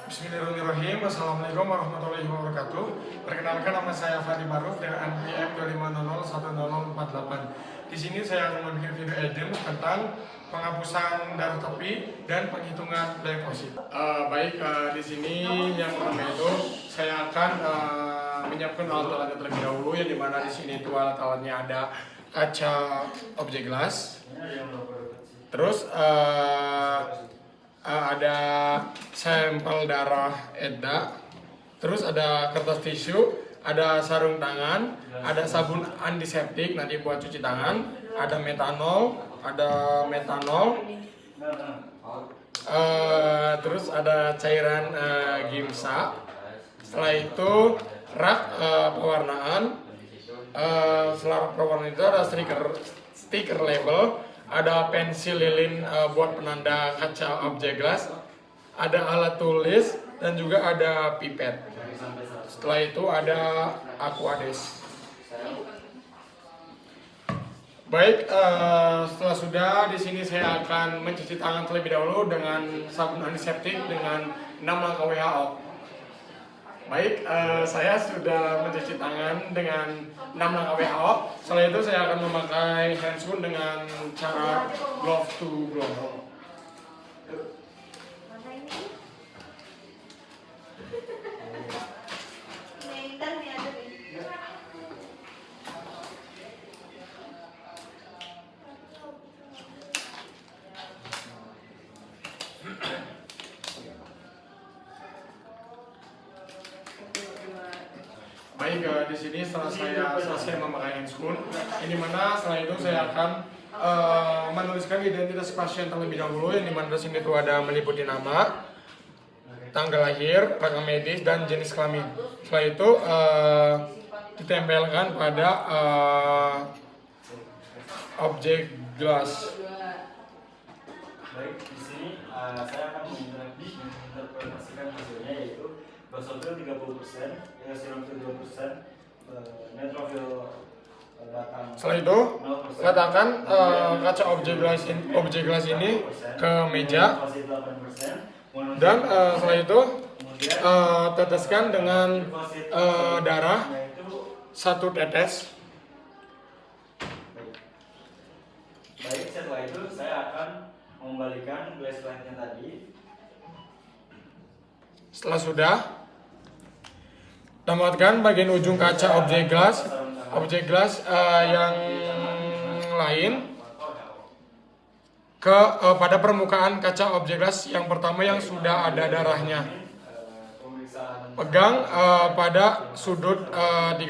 Bismillahirrahmanirrahim. Assalamualaikum warahmatullahi wabarakatuh. Perkenalkan, nama saya Fadi Maruf dengan NPM 25001048. Di sini saya akan membuat video edit tentang penghapusan darah topi dan penghitungan leukosit. Di sini yang pertama itu saya akan menyiapkan alat-alatnya terlebih dahulu, yang dimana di sini itu alat-alatnya ada kaca objek gelas, terus ada sampel darah EDA, terus ada kertas tisu, ada sarung tangan, ada sabun antiseptik nanti buat cuci tangan, ada metanol, terus ada cairan gimsa. Setelah itu rak pewarnaan. Setelah pewarnaan itu ada stiker label, ada pensil lilin buat penanda kaca objek gelas, ada alat tulis, dan juga ada pipet. Setelah itu ada aquades. Setelah sudah, di sini saya akan mencuci tangan terlebih dahulu dengan sabun antiseptik dengan 6 langkah WHO. Saya sudah mencuci tangan dengan 6 langkah WHO. Setelah itu saya akan memakai handscoon dengan cara glove to glove. Di sini setelah saya selesai memakai handscoon, ini mana setelah itu saya akan menuliskan identitas pasien terlebih dahulu, yang dimana di sini itu ada meliputi nama, tanggal lahir, rekam medis, dan jenis kelamin. Setelah itu ditempelkan pada objek gelas. Baik, di sini saya akan menginterpretasikan hasilnya, yaitu basopril 30%, eosinophil 2%, neutrophil batang. Setelah itu letakkan kaca objek gelas ini ke meja, dan setelah itu teteskan dengan darah 1 tetes. Baik, setelah itu saya akan mengembalikan flashlightnya tadi. Setelah sudah, tempatkan bagian ujung kaca objek gelas yang lain pada permukaan kaca objek gelas yang pertama yang sudah ada darahnya. Pegang pada sudut 30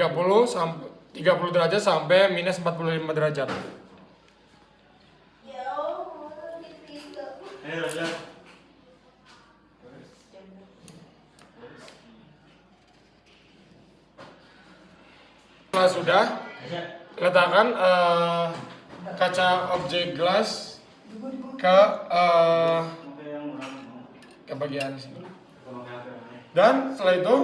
derajat sampai minus 45 derajat. Setelah sudah, letakkan kaca objek gelas ke bagian sini. Dan setelah itu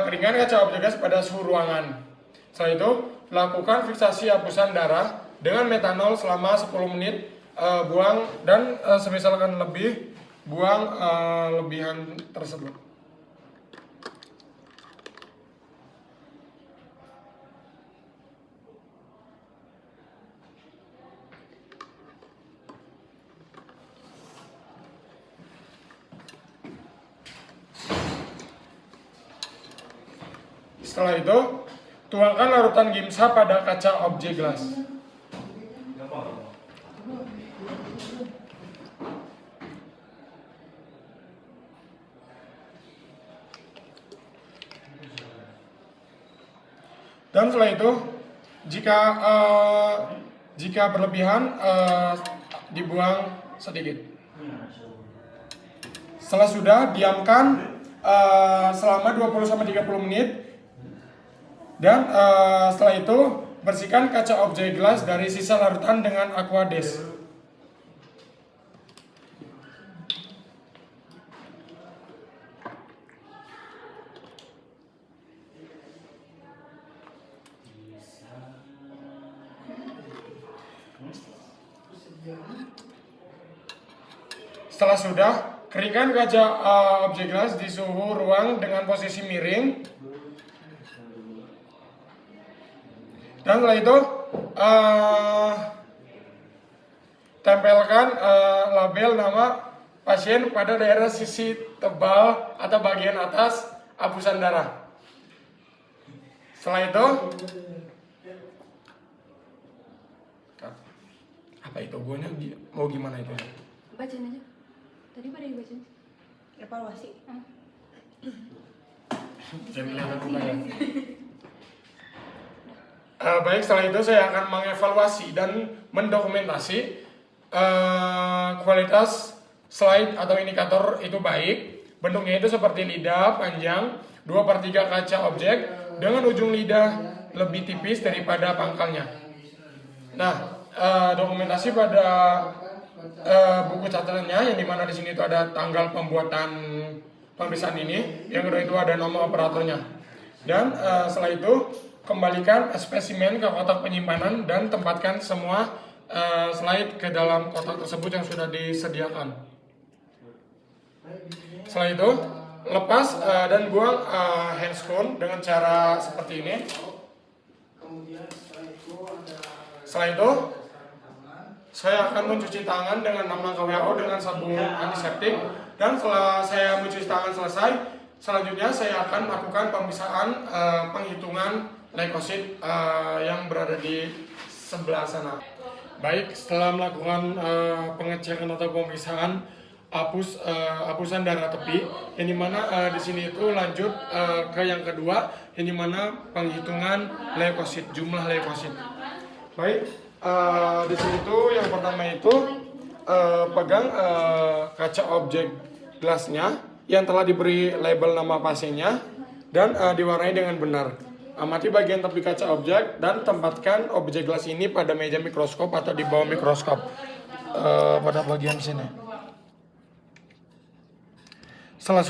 keringkan kaca objek gelas pada suhu ruangan. Setelah itu lakukan fiksasi hapusan darah dengan metanol selama 10 menit. Buang, dan semisalkan lebih, buang lebihan tersebut. Setelah itu, tuangkan larutan gimsa pada kaca objek gelas. Dan setelah itu, jika berlebihan, dibuang sedikit. Setelah sudah, diamkan selama 20-30 menit. Dan setelah itu, bersihkan kaca objek gelas dari sisa larutan dengan aquades. Setelah sudah, keringkan kaca objek gelas di suhu ruang dengan posisi miring. Dan setelah itu tempelkan label nama pasien pada daerah sisi tebal atau bagian atas hapusan darah. Setelah itu, apa itu gue mau gimana itu? Bacain aja. Tadi pada dibacain. Evaluasi. Baik, setelah itu saya akan mengevaluasi dan mendokumentasi kualitas slide atau indikator itu baik. Bentuknya itu seperti lidah panjang 2/3 kaca objek dengan ujung lidah lebih tipis daripada pangkalnya. Nah, dokumentasi pada buku catatannya yang dimana di sini itu ada tanggal pembuatan pemeriksaan ini, yang kedua itu ada nomor operatornya. Dan setelah itu kembalikan spesimen ke kotak penyimpanan dan tempatkan semua slide ke dalam kotak tersebut yang sudah disediakan. Setelah itu lepas dan buang handscoon dengan cara seperti ini. Setelah itu saya akan mencuci tangan dengan 6 langkah WHO dengan sabun antiseptik, dan setelah saya mencuci tangan selesai, selanjutnya saya akan melakukan pemeriksaan penghitungan leukosit yang berada di sebelah sana. Baik, setelah melakukan pengecekan atau pemeriksaan hapusan darah tepi, yang dimana di sini itu lanjut ke yang kedua, yang dimana penghitungan leukosit, jumlah leukosit. Baik, di sini tuh yang pertama itu pegang kaca objek gelasnya yang telah diberi label nama pasiennya dan diwarnai dengan benar. Amati bagian tepi kaca objek dan tempatkan objek gelas ini pada meja mikroskop atau di bawah mikroskop pada bagian sini. Setelah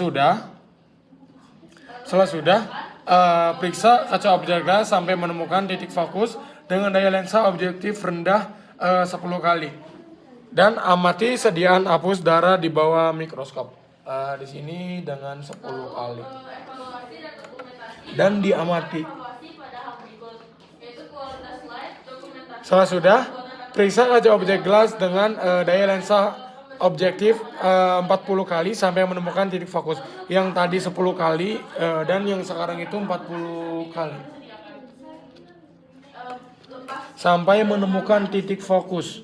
sudah, periksa kaca objek gelas sampai menemukan titik fokus dengan daya lensa objektif rendah 10 kali. Dan amati sediaan hapus darah di bawah mikroskop. Di sini dengan 10 kali. Dan diamati. Setelah sudah, periksa kaca objek gelas dengan daya lensa objektif 40 kali sampai menemukan titik fokus. Yang tadi 10 kali dan yang sekarang itu 40 kali. Sampai menemukan titik fokus.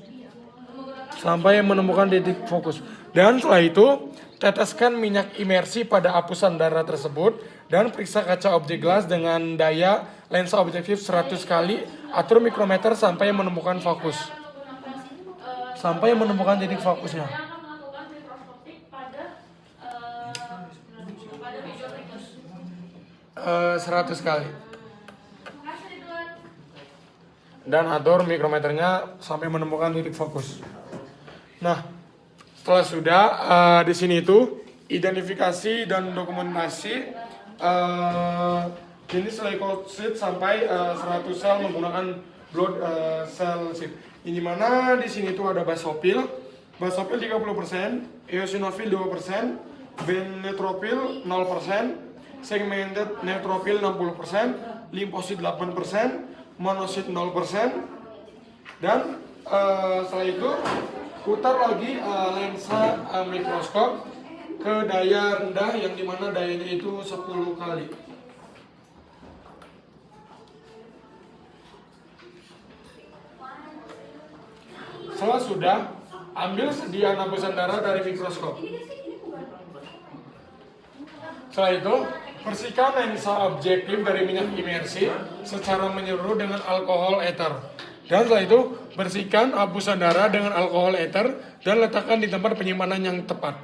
Dan setelah itu, teteskan minyak imersi pada hapusan darah tersebut dan periksa kaca objek gelas dengan daya lensa objektif 100 kali, atur mikrometer sampai menemukan fokus. Sampai menemukan titik fokusnya. 100 kali. Dan atur mikrometernya sampai menemukan titik fokus. Nah, setelah sudah di sini itu identifikasi dan dokumentasi jenis leukosit sampai 100 sel menggunakan blood cell sheet. Ini mana di sini itu ada basofil 30%, eosinofil 2%, neutrophil 0%, segmented neutrophil 60%, limfosit 8%, monosit 0%, dan setelah itu putar lagi lensa mikroskop ke daya rendah yang dimana dayanya itu 10 kali. Setelah sudah, ambil sediaan hapusan darah dari mikroskop. Setelah itu, bersihkan lensa objektif dari minyak imersi secara menyeluruh dengan alkohol ether. Dan setelah itu, bersihkan hapusan darah dengan alkohol ether dan letakkan di tempat penyimpanan yang tepat.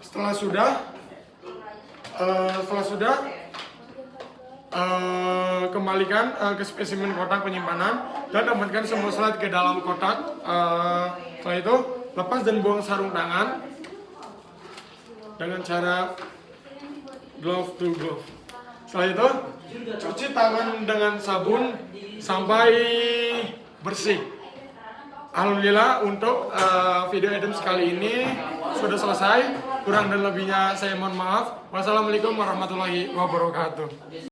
Setelah sudah, kembalikan ke spesimen kotak penyimpanan dan tempatkan semua slide ke dalam kotak. Setelah itu, lepas dan buang sarung tangan dengan cara glove to glove. Setelah itu, cuci tangan dengan sabun sampai bersih. Alhamdulillah untuk video Adams kali ini sudah selesai. Kurang dan lebihnya saya mohon maaf. Wassalamualaikum warahmatullahi wabarakatuh.